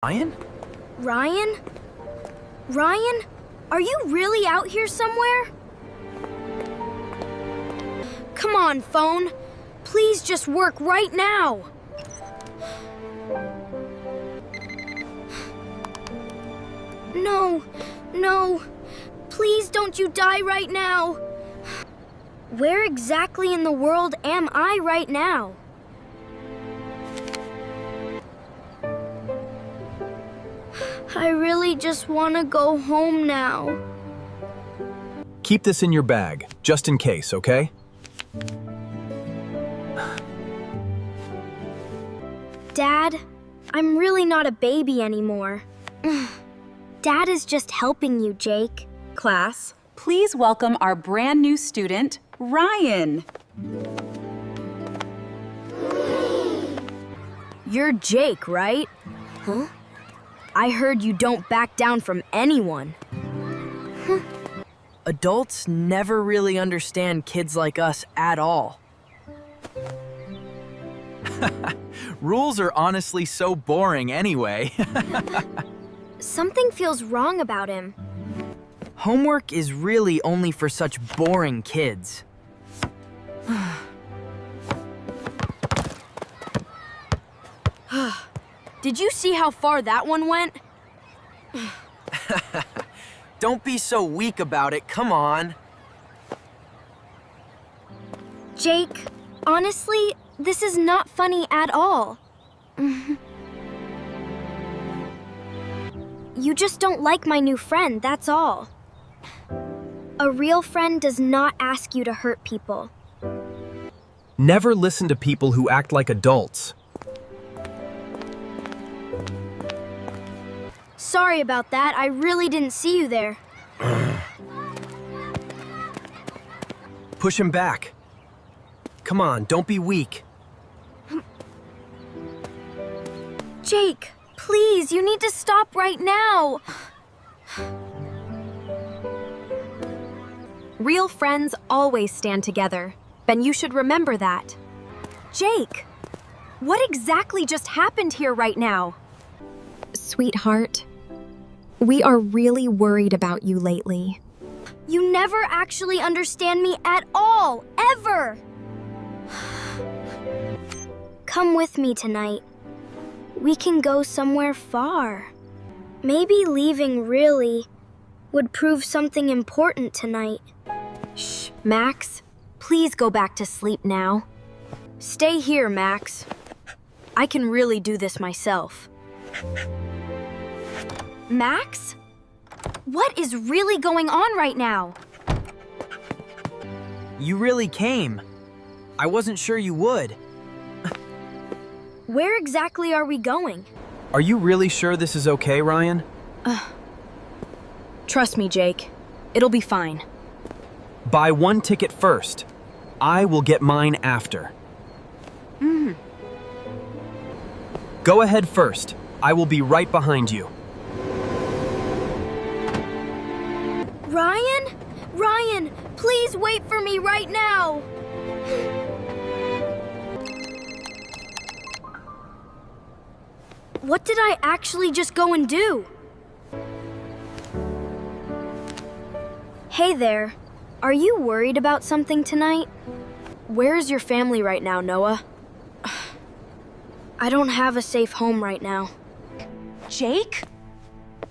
Ryan? Ryan? Ryan? Are you really out here somewhere? Come on, phone. Please just work right now. No, no. Please don't you die right now. Where exactly in the world am I right now? I really just want to go home now. Keep this in your bag, just in case, okay? Dad, I'm really not a baby anymore. Dad is just helping you, Jake. Class, please welcome our brand new student, Ryan. You're Jake, right? Huh? I heard you don't back down from anyone. Adults never really understand kids like us at all. Rules are honestly so boring anyway. Something feels wrong about him. Homework is really only for such boring kids. Did you see how far that one went? Don't be so weak about it, come on. Jake, honestly, this is not funny at all. You just don't like my new friend, that's all. A real friend does not ask you to hurt people. Never listen to people who act like adults. Sorry about that, I really didn't see you there. Push him back. Come on, don't be weak. Jake, please, you need to stop right now. Real friends always stand together, and you should remember that. Jake, what exactly just happened here right now? Sweetheart, we are really worried about you lately. You never actually understand me at all, ever. Come with me tonight. We can go somewhere far. Maybe leaving really would prove something important tonight. Shh, Max, please go back to sleep now. Stay here, Max. I can really do this myself. Max? What is really going on right now? You really came. I wasn't sure you would. Where exactly are we going? Are you really sure this is okay, Ryan? Trust me, Jake. It'll be fine. Buy one ticket first. I will get mine after. Go ahead first. I will be right behind you. Ryan? Ryan, please wait for me right now. What did I actually just go and do? Hey there. Are you worried about something tonight? Where is your family right now, Noah? I don't have a safe home right now. Jake?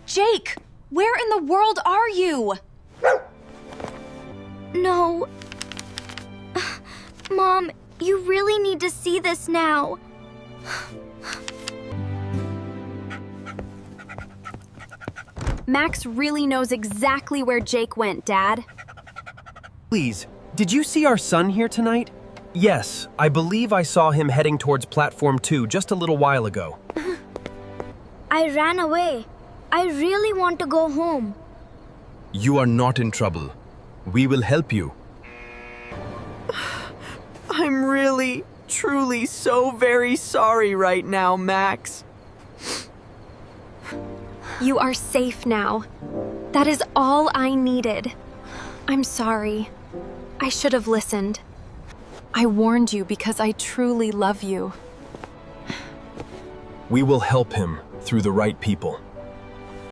Jake, where in the world are you? No. Mom, you really need to see this now. Max really knows exactly where Jake went, Dad. Please, did you see our son here tonight? Yes, I believe I saw him heading towards platform 2 just a little while ago. I ran away. I really want to go home. You are not in trouble. We will help you. I'm really, truly so very sorry right now, Max. You are safe now. That is all I needed. I'm sorry. I should have listened. I warned you because I truly love you. We will help him through the right people.